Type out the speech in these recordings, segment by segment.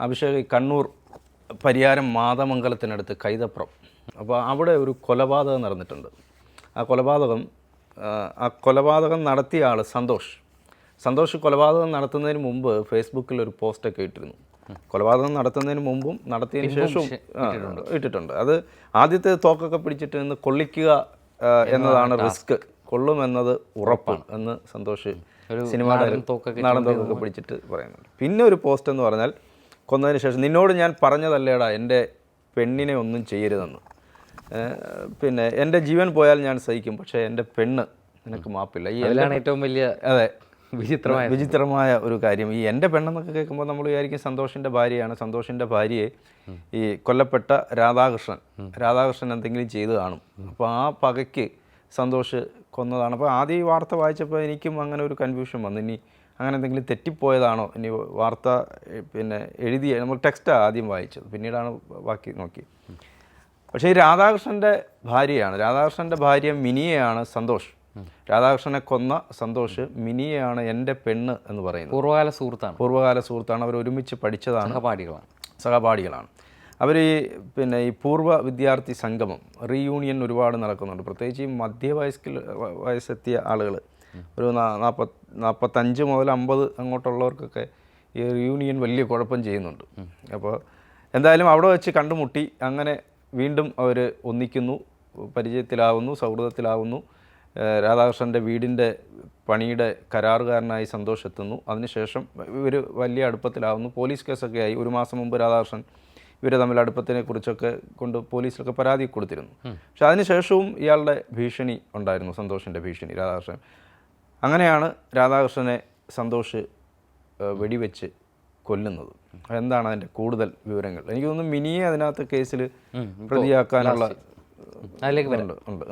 അഭിഷേക് കണ്ണൂർ പരിയാരം മാതമംഗലത്തിനടുത്ത് കൈതപ്രം. അപ്പോൾ അവിടെ ഒരു കൊലപാതകം നടന്നിട്ടുണ്ട്. ആ കൊലപാതകം നടത്തിയ ആൾ സന്തോഷ് കൊലപാതകം നടത്തുന്നതിന് മുമ്പ് ഫേസ്ബുക്കിൽ ഒരു പോസ്റ്റൊക്കെ ഇട്ടിരുന്നു. കൊലപാതകം നടത്തുന്നതിന് മുമ്പും നടത്തിയതിന് ശേഷവും ഇട്ടിട്ടുണ്ട്. അത് ആദ്യത്തെ തോക്കൊക്കെ പിടിച്ചിട്ട് നിന്ന് കൊള്ളിക്കുക എന്നതാണ് റിസ്ക്, കൊള്ളുമെന്നത് ഉറപ്പ് എന്ന് സന്തോഷ് സിനിമയുടെ നാടൻ തോക്കൊക്കെ പിടിച്ചിട്ട് പറയുന്നുണ്ട്. പിന്നെ ഒരു പോസ്റ്റ് എന്ന് പറഞ്ഞാൽ, കൊന്നതിന് ശേഷം നിന്നോട് ഞാൻ പറഞ്ഞതല്ലേടാ എൻ്റെ പെണ്ണിനെ ഒന്നും ചെയ്യരുതെന്ന്, പിന്നെ എൻ്റെ ജീവൻ പോയാൽ ഞാൻ സഹിക്കും, പക്ഷേ എൻ്റെ പെണ്ണ് നിനക്ക് മാപ്പില്ല. ഈ ഏറ്റവും വലിയ വിചിത്രമായ ഒരു കാര്യം. ഈ എൻ്റെ പെണ്ണെന്നൊക്കെ കേൾക്കുമ്പോൾ നമ്മൾ വിചാരിക്കും സന്തോഷിൻ്റെ ഭാര്യയാണ്. സന്തോഷിൻ്റെ ഭാര്യയെ ഈ കൊല്ലപ്പെട്ട രാധാകൃഷ്ണൻ എന്തെങ്കിലും ചെയ്ത് കാണും. അപ്പോൾ ആ പകയ്ക്ക് സന്തോഷ് കൊന്നതാണ്. അപ്പോൾ ആദ്യം ഈ വാർത്ത വായിച്ചപ്പോൾ എനിക്കും അങ്ങനെ ഒരു കൺഫ്യൂഷൻ വന്നു. ഇനി അങ്ങനെ എന്തെങ്കിലും തെറ്റിപ്പോയതാണോ, ഇനി വാർത്ത പിന്നെ എഴുതിയ നമ്മൾ ടെക്സ്റ്റാണ് ആദ്യം വായിച്ചത്, പിന്നീടാണ് ബാക്കി നോക്കി. പക്ഷേ ഈ രാധാകൃഷ്ണൻ്റെ ഭാര്യ മിനിയെയാണ് സന്തോഷ്. രാധാകൃഷ്ണനെ കൊന്ന സന്തോഷ് മിനിയെയാണ് എൻ്റെ പെണ്ണ് എന്ന് പറയുന്നത്. പൂർവ്വകാല സുഹൃത്താണ്. അവർ ഒരുമിച്ച് പഠിച്ചതാണ്, സഹപാഠികളാണ് അവർ. ഈ പൂർവ്വ വിദ്യാർത്ഥി സംഗമം റീയൂണിയൻ ഒരുപാട് നടക്കുന്നുണ്ട്. പ്രത്യേകിച്ച് ഈ വയസ്സെത്തിയ ആളുകൾ, ഒരു 45 മുതൽ 50 അങ്ങോട്ടുള്ളവർക്കൊക്കെ ഈ റീയൂണിയൻ വലിയ കുഴപ്പം ചെയ്യുന്നുണ്ട്. അപ്പോൾ എന്തായാലും അവിടെ വെച്ച് കണ്ടുമുട്ടി, അങ്ങനെ വീണ്ടും അവർ ഒന്നിക്കുന്നു, പരിചയത്തിലാവുന്നു, സൗഹൃദത്തിലാവുന്നു. രാധാകൃഷ്ണൻ്റെ വീടിൻ്റെ പണിയുടെ കരാറുകാരനായി സന്തോഷ് എത്തുന്നു. അതിനുശേഷം ഇവർ വലിയ അടുപ്പത്തിലാവുന്നു. പോലീസ് കേസൊക്കെ ആയി. 1 മാസം മുമ്പ് രാധാകൃഷ്ണൻ ഇവർ തമ്മിൽ അടുപ്പത്തിനെ കുറിച്ചൊക്കെ കൊണ്ട് പോലീസിലൊക്കെ പരാതി കൊടുത്തിരുന്നു. പക്ഷെ അതിനുശേഷവും ഇയാളുടെ ഭീഷണി ഉണ്ടായിരുന്നു, സന്തോഷിൻ്റെ ഭീഷണി രാധാകൃഷ്ണൻ. അങ്ങനെയാണ് രാധാകൃഷ്ണനെ സന്തോഷ് വെടിവെച്ച് കൊല്ലുന്നത്. എന്താണ് അതിൻ്റെ കൂടുതൽ വിവരങ്ങൾ? എനിക്ക് തോന്നുന്നു മിനിയെ അതിനകത്ത് കേസിൽ പ്രതിയാക്കാനുള്ള ഉണ്ട്.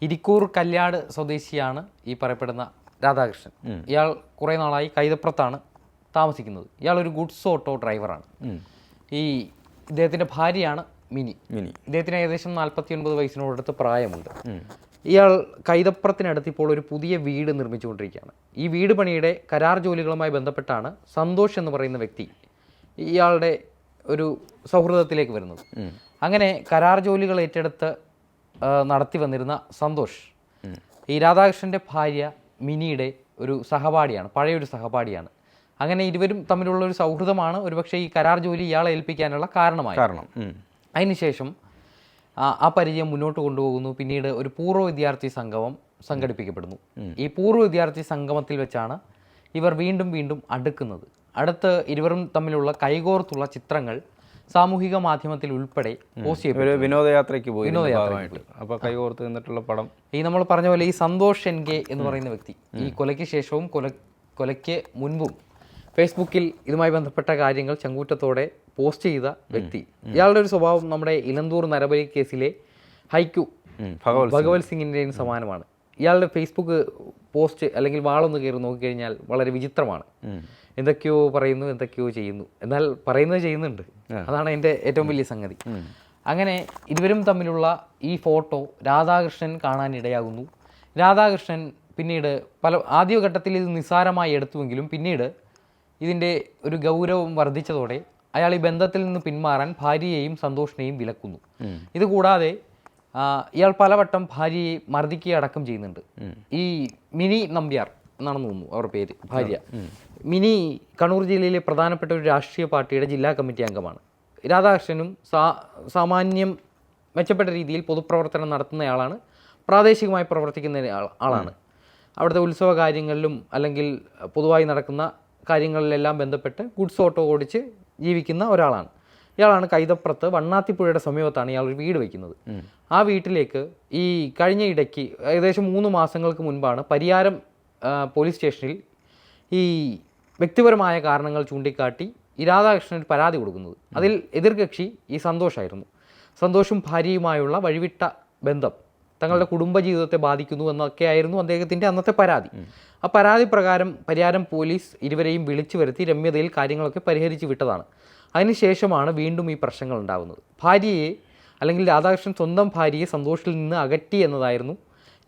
ഇരിക്കൂർ കല്യാട് സ്വദേശിയാണ് ഈ പറയപ്പെടുന്ന രാധാകൃഷ്ണൻ. ഇയാൾ കുറേ നാളായി കൈതപ്രത്താണ് താമസിക്കുന്നത്. ഇയാൾ ഒരു ഗുഡ്സ് ഓട്ടോ ഡ്രൈവറാണ്. ഈ ഇദ്ദേഹത്തിൻ്റെ ഭാര്യയാണ് മിനി. ഇദ്ദേഹത്തിന് ഏകദേശം 49 വയസ്സിനോടടുത്ത് പ്രായമുണ്ട്. ഇയാൾ കൈതപ്രത്തിനടുത്ത് ഇപ്പോൾ ഒരു പുതിയ വീട് നിർമ്മിച്ചുകൊണ്ടിരിക്കുകയാണ്. ഈ വീട് പണിയുടെ കരാർ ജോലികളുമായി ബന്ധപ്പെട്ടാണ് സന്തോഷ് എന്ന് പറയുന്ന വ്യക്തി ഇയാളുടെ ഒരു സൗഹൃദത്തിലേക്ക് വരുന്നത്. അങ്ങനെ കരാർ ജോലികൾ ഏറ്റെടുത്ത് നടത്തി വന്നിരുന്ന സന്തോഷ് ഈ രാധാകൃഷ്ണൻ്റെ ഭാര്യ മിനിയുടെ ഒരു സഹപാഠിയാണ്, പഴയൊരു സഹപാഠിയാണ്. അങ്ങനെ ഇരുവരും തമ്മിലുള്ള ഒരു സൗഹൃദമാണ് ഒരുപക്ഷെ ഈ കരാർ ജോലി ഇയാളെ ഏൽപ്പിക്കാനുള്ള കാരണം. അതിനുശേഷം ആ പരിചയം മുന്നോട്ട് കൊണ്ടുപോകുന്നു. പിന്നീട് ഒരു പൂർവ്വ വിദ്യാർത്ഥി സംഗമം സംഘടിപ്പിക്കപ്പെടുന്നു. ഈ പൂർവ്വ വിദ്യാർത്ഥി സംഗമത്തിൽ വെച്ചാണ് ഇവർ വീണ്ടും അടുക്കുന്നത്. അടുത്ത് ഇരുവരും തമ്മിലുള്ള കൈകോർത്തുള്ള ചിത്രങ്ങൾ സാമൂഹിക മാധ്യമത്തിൽ ഉൾപ്പെടെ പോസ്റ്റ് ചെയ്യപ്പെട്ടു. വിനോദയാത്രയ്ക്ക് അപ്പോൾ കൈകോർത്ത് നിന്നിട്ടുള്ള പടം. ഈ നമ്മൾ പറഞ്ഞ പോലെ ഈ സന്തോഷ് എൻകെ എന്ന് പറയുന്ന വ്യക്തി ഈ കൊലയ്ക്ക് ശേഷവും കൊലയ്ക്ക് മുൻപും ഫേസ്ബുക്കിൽ ഇതുമായി ബന്ധപ്പെട്ട കാര്യങ്ങൾ ചങ്കൂറ്റത്തോടെ പോസ്റ്റ് ചെയ്ത വ്യക്തി. ഇയാളുടെ ഒരു സ്വഭാവം നമ്മുടെ ഇലന്തൂർ നരബലി കേസിലെ ഹൈക്യു ഭഗവത് സിംഗിൻ്റെയും സമാനമാണ്. ഇയാളുടെ ഫേസ്ബുക്ക് പോസ്റ്റ് അല്ലെങ്കിൽ വാളൊന്ന് കയറി നോക്കിക്കഴിഞ്ഞാൽ വളരെ വിചിത്രമാണ്. എന്തൊക്കെയോ പറയുന്നു, എന്തൊക്കെയോ ചെയ്യുന്നു, എന്നാൽ പറയുന്നത് ചെയ്യുന്നുണ്ട്. അതാണ് എൻ്റെ ഏറ്റവും വലിയ സംഗതി. അങ്ങനെ ഇരുവരും തമ്മിലുള്ള ഈ ഫോട്ടോ രാധാകൃഷ്ണൻ കാണാനിടയാകുന്നു. രാധാകൃഷ്ണൻ പിന്നീട് ആദ്യഘട്ടത്തിൽ ഇത് നിസ്സാരമായി എടുത്തുവെങ്കിലും പിന്നീട് ഇതിൻ്റെ ഒരു ഗൗരവം വർദ്ധിച്ചതോടെ അയാൾ ഈ ബന്ധത്തിൽ നിന്ന് പിന്മാറാൻ ഭാര്യയെയും സന്തോഷിനെയും വിലക്കുന്നു. ഇതുകൂടാതെ ഇയാൾ പലവട്ടം ഭാര്യയെ മർദ്ദിക്കുകയടക്കം ചെയ്യുന്നുണ്ട്. ഈ മിനി നമ്പ്യാർ എന്നാണെന്ന് തോന്നുന്നു അവരുടെ പേര്, ഭാര്യ. മിനി കണ്ണൂർ ജില്ലയിലെ പ്രധാനപ്പെട്ട ഒരു രാഷ്ട്രീയ പാർട്ടിയുടെ ജില്ലാ കമ്മിറ്റി അംഗമാണ്. രാധാകൃഷ്ണനും സാമാന്യം മെച്ചപ്പെട്ട രീതിയിൽ പൊതുപ്രവർത്തനം നടത്തുന്നയാളാണ്, പ്രാദേശികമായി പ്രവർത്തിക്കുന്ന ആളാണ്. അവിടുത്തെ ഉത്സവ കാര്യങ്ങളിലും അല്ലെങ്കിൽ പൊതുവായി നടക്കുന്ന കാര്യങ്ങളിലെല്ലാം ബന്ധപ്പെട്ട് ഗുഡ്സ് ഓട്ടോ ഓടിച്ച് ജീവിക്കുന്ന ഒരാളാണ്. ഇയാളാണ് കൈതപ്രത്ത് വണ്ണാത്തിപ്പുഴയുടെ സമീപത്താണ് ഇയാൾ ഒരു വീട് വയ്ക്കുന്നത്. ആ വീട്ടിലേക്ക് ഈ കഴിഞ്ഞ ഇടയ്ക്ക് ഏകദേശം 3 മാസങ്ങൾക്ക് മുൻപാണ് പരിയാരം പോലീസ് സ്റ്റേഷനിൽ ഈ വ്യക്തിപരമായ കാരണങ്ങൾ ചൂണ്ടിക്കാട്ടി ഈ രാധാകൃഷ്ണൻ പരാതി കൊടുക്കുന്നത്. അതിൽ എതിർകക്ഷി ഈ സന്തോഷായിരുന്നു. സന്തോഷും ഭാര്യയുമായുള്ള വഴിവിട്ട ബന്ധം തങ്ങളുടെ കുടുംബജീവിതത്തെ ബാധിക്കുന്നു എന്നൊക്കെയായിരുന്നു അദ്ദേഹത്തിൻ്റെ അന്നത്തെ പരാതി. ആ പരാതി പ്രകാരം പരിയാരം പോലീസ് ഇരുവരെയും വിളിച്ചു വരുത്തി രമ്യതയിൽ കാര്യങ്ങളൊക്കെ പരിഹരിച്ച് വിട്ടതാണ്. അതിനുശേഷമാണ് വീണ്ടും ഈ പ്രശ്നങ്ങൾ ഉണ്ടാകുന്നത്. ഭാര്യയെ അല്ലെങ്കിൽ രാധാകൃഷ്ണൻ സ്വന്തം ഭാര്യയെ സന്തോഷിൽ നിന്ന് അകറ്റി എന്നതായിരുന്നു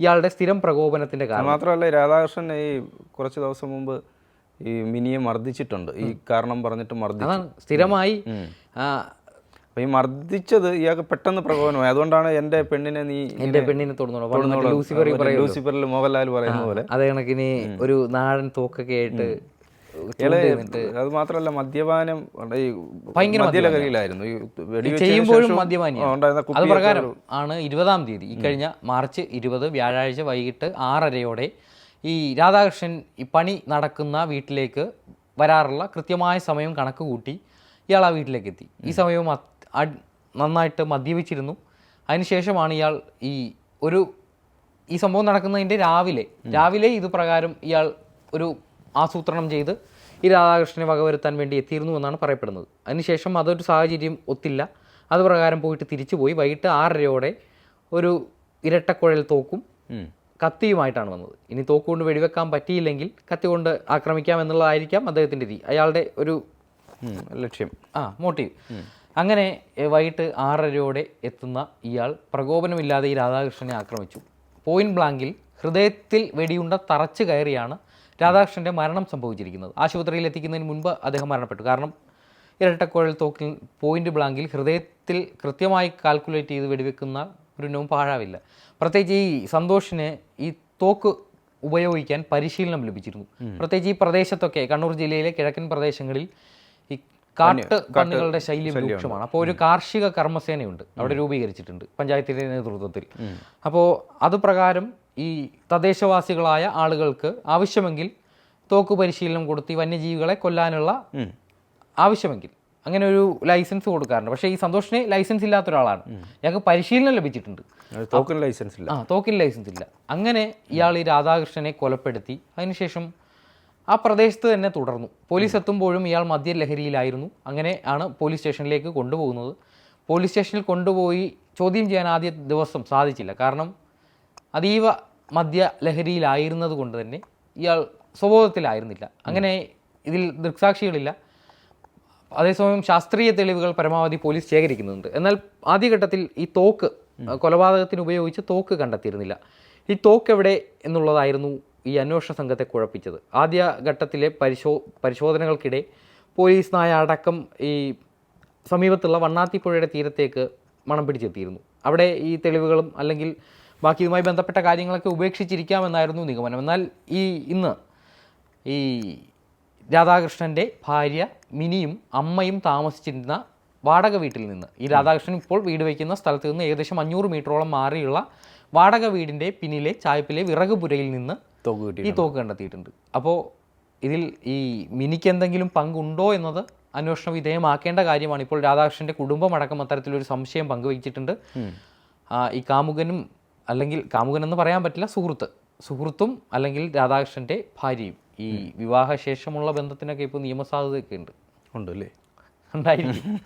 ഇയാളുടെ സ്ഥിരം പ്രകോപനത്തിൻ്റെ കാരണം. മാത്രമല്ല രാധാകൃഷ്ണൻ ഈ കുറച്ച് ദിവസം മുമ്പ് ഈ മിനിയെ മർദ്ദിച്ചിട്ടുണ്ട്. ഈ കാരണം പറഞ്ഞിട്ട് മർദ്ദിച്ചു. അതാണ് സ്ഥിരമായി അപ്പോൾ ഈ മർദ്ദിച്ചത് ഇയാൾക്ക് പെട്ടെന്ന് പ്രകോപനമായി. അതുകൊണ്ടാണ് എൻ്റെ പെണ്ണിനെ നീ എന്റെ പെണ്ണിനെ തൊടുന്നുള്ളൂ ലൂസിഫറിൽ മോഹൻലാൽ പറയുന്ന പോലെ അതേ കണക്കിന് ഒരു നാടൻ തോക്കൊക്കെ ആയിട്ട് അത് മാത്രമല്ല മദ്യപാനം ഈ ഭയങ്കര മദ്യലഹരിയിലായിരുന്നു. ഈ ചെയ്യുമ്പോഴും മദ്യപാനിയാണ്. അത് പ്രകാരം ആണ് 20-ാം തീയതി ഇക്കഴിഞ്ഞ മാർച്ച് 20 വ്യാഴാഴ്ച വൈകിട്ട് 6:30-യോടെ ഈ രാധാകൃഷ്ണൻ ഈ പണി നടക്കുന്ന വീട്ടിലേക്ക് വരാറുള്ള കൃത്യമായ സമയം കണക്ക് കൂട്ടി ഇയാൾ ആ വീട്ടിലേക്ക് എത്തി. ഈ സമയവും നന്നായിട്ട് മദ്യപിച്ചിരുന്നു. അതിനുശേഷമാണ് ഇയാൾ ഈ സംഭവം നടക്കുന്നതിൻ്റെ രാവിലെ ഇത് പ്രകാരം ഇയാൾ ഒരു ആസൂത്രണം ചെയ്ത് ഈ രാധാകൃഷ്ണനെ വകവരുത്താൻ വേണ്ടി എത്തിയിരുന്നു എന്നാണ് പറയപ്പെടുന്നത്. അതിനുശേഷം അതൊരു സാഹചര്യം ഒത്തില്ല. അത് പ്രകാരം പോയിട്ട് തിരിച്ചുപോയി വൈകിട്ട് 6:30-യോടെ ഒരു ഇരട്ടക്കുഴൽ തോക്കും കത്തിയുമായിട്ടാണ് വന്നത്. ഇനി തോക്കുകൊണ്ട് വെടിവെക്കാൻ പറ്റിയില്ലെങ്കിൽ കത്തി കൊണ്ട് ആക്രമിക്കാം എന്നുള്ളതായിരിക്കാം അദ്ദേഹത്തിൻ്റെ രീതി, അയാളുടെ ഒരു ലക്ഷ്യം, മോട്ടീവ്. അങ്ങനെ വൈകിട്ട് 6:30-യോടെ എത്തുന്ന ഇയാൾ പ്രകോപനമില്ലാതെ ഈ രാധാകൃഷ്ണനെ ആക്രമിച്ചു. പോയിന്റ് ബ്ലാങ്കിൽ ഹൃദയത്തിൽ വെടിയുണ്ട തറച്ചു കയറിയാണ് രാധാകൃഷ്ണൻ്റെ മരണം സംഭവിച്ചിരിക്കുന്നത്. ആശുപത്രിയിൽ എത്തിക്കുന്നതിന് മുൻപ് അദ്ദേഹം മരണപ്പെട്ടു. കാരണം ഇരട്ടക്കുഴൽ തോക്കിൽ പോയിന്റ് ബ്ലാങ്കിൽ ഹൃദയത്തിൽ കൃത്യമായി കാൽക്കുലേറ്റ് ചെയ്ത് വെടിവെക്കുന്ന ഒരു പാഴാവില്ല. പ്രത്യേകിച്ച് ഈ സന്തോഷിന് ഈ തോക്ക് ഉപയോഗിക്കാൻ പരിശീലനം ലഭിച്ചിരുന്നു. പ്രത്യേകിച്ച് ഈ പ്രദേശത്തൊക്കെ കണ്ണൂർ ജില്ലയിലെ കിഴക്കൻ പ്രദേശങ്ങളിൽ ഈ കാട്ടുപന്നികളുടെ ശൈലി രൂക്ഷമാണ്. അപ്പോൾ ഒരു കാർഷിക കർമ്മസേനയുണ്ട് അവിടെ രൂപീകരിച്ചിട്ടുണ്ട് പഞ്ചായത്തിൻ്റെ നേതൃത്വത്തിൽ. അപ്പോൾ അത് പ്രകാരം ഈ തദ്ദേശവാസികളായ ആളുകൾക്ക് ആവശ്യമെങ്കിൽ തോക്ക് പരിശീലനം കൊടുത്ത് ഈ വന്യജീവികളെ കൊല്ലാനുള്ള ആവശ്യമെങ്കിൽ അങ്ങനെ ഒരു ലൈസൻസ് കൊടുക്കാറുണ്ട്. പക്ഷേ ഈ സന്തോഷിന് ലൈസൻസ് ഇല്ലാത്ത ഒരാളാണ്. ഞങ്ങൾക്ക് പരിശീലനം ലഭിച്ചിട്ടുണ്ട്, തോക്കിന് ലൈസൻസ് ഇല്ല. തോക്കിന് ലൈസൻസ് ഇല്ല. അങ്ങനെ ഇയാൾ ഈ രാധാകൃഷ്ണനെ കൊലപ്പെടുത്തി. അതിനുശേഷം ആ പ്രദേശത്ത് തന്നെ തുടർന്നു. പോലീസ് എത്തുമ്പോഴും ഇയാൾ മദ്യലഹരിയിലായിരുന്നു. അങ്ങനെ ആണ് പോലീസ് സ്റ്റേഷനിലേക്ക് കൊണ്ടുപോകുന്നത്. പോലീസ് സ്റ്റേഷനിൽ കൊണ്ടുപോയി ചോദ്യം ചെയ്യാൻ ആദ്യ ദിവസം സാധിച്ചില്ല. കാരണം അതീവ മദ്യലഹരിയിലായിരുന്നത് കൊണ്ട് തന്നെ ഇയാൾ സ്വബോധത്തിലായിരുന്നില്ല. അങ്ങനെ ഇതിൽ ദൃക്സാക്ഷികളില്ല. അതേസമയം ശാസ്ത്രീയ തെളിവുകൾ പരമാവധി പോലീസ് ശേഖരിക്കുന്നുണ്ട്. എന്നാൽ ആദ്യഘട്ടത്തിൽ ഈ തോക്ക് കൊലപാതകത്തിന് ഉപയോഗിച്ച് തോക്ക് കണ്ടെത്തിയിരുന്നില്ല. ഈ തോക്ക് എവിടെ എന്നുള്ളതായിരുന്നു ഈ അന്വേഷണ സംഘത്തെ കുഴപ്പിച്ചത്. ആദ്യ ഘട്ടത്തിലെ പരിശോധനകൾക്കിടെ പോലീസ് നായ അടക്കം ഈ സമീപത്തുള്ള വണ്ണാത്തിപ്പുഴയുടെ തീരത്തേക്ക് മണം പിടിച്ചെത്തിയിരുന്നു. അവിടെ ഈ തെളിവുകളും അല്ലെങ്കിൽ ബാക്കി ഇതുമായി ബന്ധപ്പെട്ട കാര്യങ്ങളൊക്കെ ഉപേക്ഷിച്ചിരിക്കാമെന്നായിരുന്നു നിഗമനം. എന്നാൽ ഇന്ന് ഈ രാധാകൃഷ്ണൻ്റെ ഭാര്യ മിനിയും അമ്മയും താമസിച്ചിരുന്ന വാടക വീട്ടിൽ നിന്ന് ഈ രാധാകൃഷ്ണൻ ഇപ്പോൾ വീട് വയ്ക്കുന്ന സ്ഥലത്ത് നിന്ന് ഏകദേശം 500 മീറ്ററോളം മാറിയുള്ള വാടക വീടിൻ്റെ പിന്നിലെ ചായ്പിലെ വിറകുപുരയിൽ നിന്ന് ഈ തോക്ക് കണ്ടെത്തിയിട്ടുണ്ട്. അപ്പോൾ ഇതിൽ ഈ മിനിക്ക് എന്തെങ്കിലും പങ്കുണ്ടോ എന്നത് അന്വേഷണ വിധേയമാക്കേണ്ട കാര്യമാണ്. ഇപ്പോൾ രാധാകൃഷ്ണൻ്റെ കുടുംബമടക്കം അത്തരത്തിലൊരു സംശയം പങ്കുവച്ചിട്ടുണ്ട്. ഈ കാമുകനും അല്ലെങ്കിൽ കാമുകൻ എന്ന് പറയാൻ പറ്റില്ല, സുഹൃത്തും അല്ലെങ്കിൽ രാധാകൃഷ്ണൻ്റെ ഭാര്യയും ഈ വിവാഹശേഷമുള്ള ബന്ധത്തിനൊക്കെ ഇപ്പോൾ നിയമസാധുതയൊക്കെ ഉണ്ടല്ലേ, ഉണ്ടായിരിക്കും.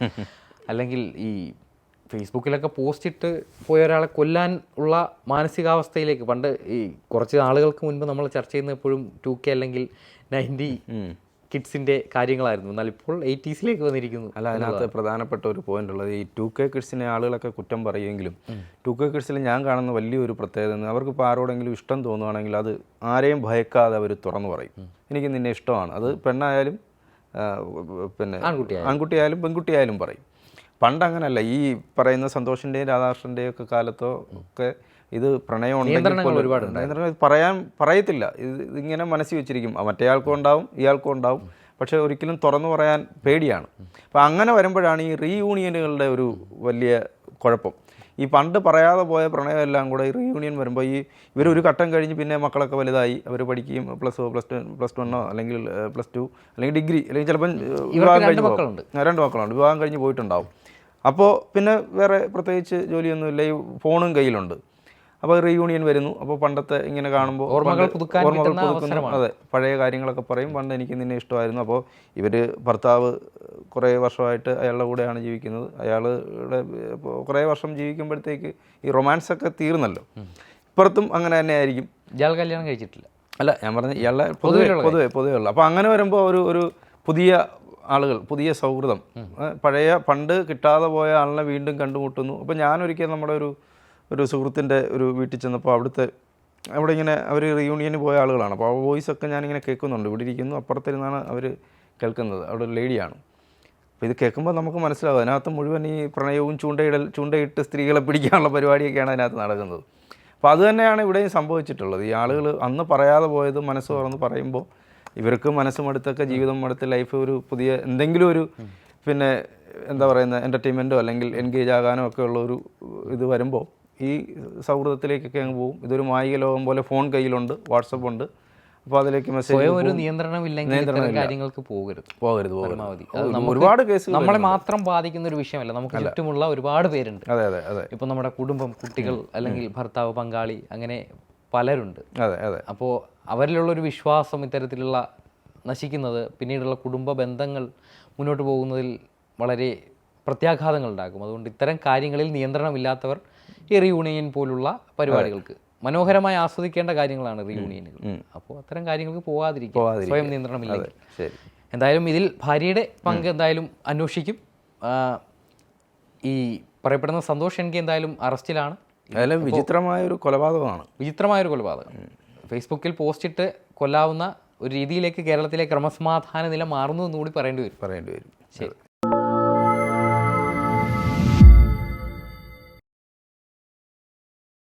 അല്ലെങ്കിൽ ഈ ഫേസ്ബുക്കിലൊക്കെ പോസ്റ്റ് ഇട്ട് പോയ ഒരാളെ കൊല്ലാൻ ഉള്ള മാനസികാവസ്ഥയിലേക്ക് പണ്ട് ഈ കുറച്ച് നാളുകൾക്ക് മുൻപ് നമ്മൾ ചർച്ച ചെയ്യുന്ന എപ്പോഴും 2K അല്ലെങ്കിൽ 90 കിഡ്സിൻ്റെ കാര്യങ്ങളായിരുന്നു. എന്നാൽ ഇപ്പോൾ 80s വന്നിരിക്കുന്നു. അല്ല, അതിനകത്ത് പ്രധാനപ്പെട്ട ഒരു പോയിന്റ് ഉള്ളത് ഈ 2K കിഡ്സിനെ ആളുകളൊക്കെ കുറ്റം പറയുമെങ്കിലും 2K കിഡ്സിൽ ഞാൻ കാണുന്ന വലിയൊരു പ്രത്യേകത, അവർക്ക് ഇപ്പോൾ ആരോടെങ്കിലും ഇഷ്ടം തോന്നുകയാണെങ്കിൽ അത് ആരെയും ഭയക്കാതെ അവർ തുറന്നു പറയും. എനിക്ക് നിന്നെ ഇഷ്ടമാണ്. അത് പെണ്ണായാലും പിന്നെ ആൺകുട്ടിയായാലും പെൺകുട്ടിയായാലും പറയും. പണ്ട് അങ്ങനല്ല. ഈ പറയുന്ന സന്തോഷിൻ്റെയും രാധാകൃഷ്ണൻ്റെയും ഒക്കെ കാലത്തോ ഒക്കെ ഇത് പ്രണയം ഉണ്ടെങ്കിൽ പറയത്തില്ല. ഇതിങ്ങനെ മനസ്സിൽ വെച്ചിരിക്കും. മറ്റേയാൾക്കും ഉണ്ടാവും ഇയാൾക്കും ഉണ്ടാവും. പക്ഷേ ഒരിക്കലും തുറന്നു പറയാൻ പേടിയാണ്. അപ്പോൾ അങ്ങനെ വരുമ്പോഴാണ് ഈ റീയൂണിയനുകളുടെ ഒരു വലിയ കുഴപ്പം. ഈ പണ്ട് പറയാതെ പോയ പ്രണയമെല്ലാം കൂടെ ഈ റീയൂണിയൻ വരുമ്പോൾ ഇവരൊരു ഘട്ടം കഴിഞ്ഞ് പിന്നെ മക്കളൊക്കെ വലുതായി അവർ പഠിക്കുകയും പ്ലസ് 1 അല്ലെങ്കിൽ +2 അല്ലെങ്കിൽ ഡിഗ്രി അല്ലെങ്കിൽ ചിലപ്പം വിവാഹം കഴിഞ്ഞ് 2 മക്കളുണ്ട്, വിവാഹം കഴിഞ്ഞ് പോയിട്ടുണ്ടാവും. അപ്പോൾ പിന്നെ വേറെ പ്രത്യേകിച്ച് ജോലിയൊന്നുമില്ല, ഈ ഫോണും കയ്യിലുണ്ട്. അപ്പോൾ റീയൂണിയൻ വരുന്നു. അപ്പോൾ പണ്ടത്തെ ഇങ്ങനെ കാണുമ്പോൾ ഓർമ്മകൾ പുതുക്കുന്നു. അതെ, പഴയ കാര്യങ്ങളൊക്കെ പറയും. പണ്ട് എനിക്ക് നിന്നെ ഇഷ്ടമായിരുന്നു. അപ്പോൾ ഭർത്താവ് കുറേ വർഷമായിട്ട് അയാളുടെ കൂടെയാണ് ജീവിക്കുന്നത്. അയാളുടെ കുറേ വർഷം ജീവിക്കുമ്പോഴത്തേക്ക് ഈ റൊമാൻസൊക്കെ തീർന്നല്ലോ. ഇപ്പുറത്തും അങ്ങനെ തന്നെ ആയിരിക്കും. ഇയാൾ കല്യാണം കഴിച്ചിട്ടില്ല. അല്ല, ഞാൻ പറഞ്ഞ ഇയാളുടെ പൊതുവേ ഉള്ളു. അപ്പോൾ അങ്ങനെ വരുമ്പോൾ ഒരു പുതിയ ആളുകൾ, പുതിയ സൗഹൃദം, പണ്ട് കിട്ടാതെ പോയ ആളിനെ വീണ്ടും കണ്ടുമുട്ടുന്നു. അപ്പോൾ ഞാനൊരിക്കൽ നമ്മുടെ ഒരു സുഹൃത്തിൻ്റെ ഒരു വീട്ടിൽ ചെന്നപ്പോൾ അവിടുത്തെ അവിടെ ഇങ്ങനെ അവർ റീയൂണിയന് പോയ ആളുകളാണ്. അപ്പോൾ ആ വോയിസൊക്കെ ഞാനിങ്ങനെ കേൾക്കുന്നുണ്ട്. ഇവിടെ ഇരിക്കുന്നു, അപ്പുറത്തിരുന്നാണ് അവർ കേൾക്കുന്നത്. അവിടെ ഒരു ലേഡിയാണ്. അപ്പോൾ ഇത് കേൾക്കുമ്പോൾ നമുക്ക് മനസ്സിലാവും അതിനകത്ത് മുഴുവൻ ഈ പ്രണയവും ചൂണ്ടയിട്ട് സ്ത്രീകളെ പിടിക്കാനുള്ള പരിപാടിയൊക്കെയാണ് അതിനകത്ത് നടക്കുന്നത്. അപ്പോൾ അത് തന്നെയാണ് ഇവിടെയും സംഭവിച്ചിട്ടുള്ളത്. ഈ ആളുകൾ അന്ന് പറയാതെ പോയത് മനസ്സ് തുറന്ന് പറയുമ്പോൾ ഇവർക്ക് മനസ്സ് മടുത്തൊക്കെ ജീവിതം മടുത്ത് ലൈഫ് ഒരു പുതിയ എന്തെങ്കിലും ഒരു പിന്നെ എന്താ പറയുന്നത് എൻ്റർടൈൻമെൻറ്റോ അല്ലെങ്കിൽ എൻഗേജ് ആകാനോ ഒക്കെ ഉള്ള ഒരു ഇത് വരുമ്പോൾ ഈ സൗഹൃദത്തിലേക്കൊക്കെ അങ്ങ് പോകും. ഇതൊരു മായിക ലോകം പോലെ ഫോൺ കയ്യിലുണ്ട്, വാട്സപ്പ് ഉണ്ട്. അപ്പോൾ അതിലേക്ക് മെസ്സേജ് ഒരു നിയന്ത്രണമില്ലെങ്കിൽ കാര്യങ്ങൾക്ക് പോകരുത്. പരമാവധി ഒരുപാട് കേസ് നമ്മളെ മാത്രം ബാധിക്കുന്ന ഒരു വിഷയമല്ല, നമുക്ക് ചുറ്റുമുള്ള ഒരുപാട് പേരുണ്ട്. അതെ അതെ അതെ. ഇപ്പം നമ്മുടെ കുടുംബം, കുട്ടികൾ, അല്ലെങ്കിൽ ഭർത്താവ്, പങ്കാളി, അങ്ങനെ പലരുണ്ട്. അതെ അതെ. അപ്പോൾ അവരിലുള്ളൊരു വിശ്വാസം ഇത്തരത്തിലുള്ള നശിക്കുന്നത് പിന്നീടുള്ള കുടുംബ ബന്ധങ്ങൾ മുന്നോട്ട് പോകുന്നതിൽ വളരെ പ്രത്യാഘാതങ്ങൾ ഉണ്ടാക്കും. അതുകൊണ്ട് ഇത്തരം കാര്യങ്ങളിൽ നിയന്ത്രണമില്ലാത്തവർ ഈ റീയൂണിയൻ പോലുള്ള പരിപാടികൾക്ക് മനോഹരമായി ആസ്വദിക്കേണ്ട കാര്യങ്ങളാണ് റീയൂണിയനുകൾ. അപ്പോൾ അത്തരം കാര്യങ്ങൾക്ക് പോകാതിരിക്കുക, സ്വയം നിയന്ത്രണമില്ലെങ്കിൽ. എന്തായാലും ഇതിൽ ഭാര്യയുടെ പങ്ക് എന്തായാലും അന്വേഷിക്കും. ഈ പറയപ്പെടുന്ന സന്തോഷ് എൻകെ എന്തായാലും അറസ്റ്റിലാണ്. അതെല്ലാം വിചിത്രമായൊരു കൊലപാതകമാണ്. വിചിത്രമായൊരു കൊലപാതകം. ഫേസ്ബുക്കിൽ പോസ്റ്റിട്ട് കൊല്ലാവുന്ന ഒരു രീതിയിലേക്ക് കേരളത്തിലെ ക്രമസമാധാന നില മാറുന്നു എന്നുകൂടി പറയേണ്ടി വരും. ശരി.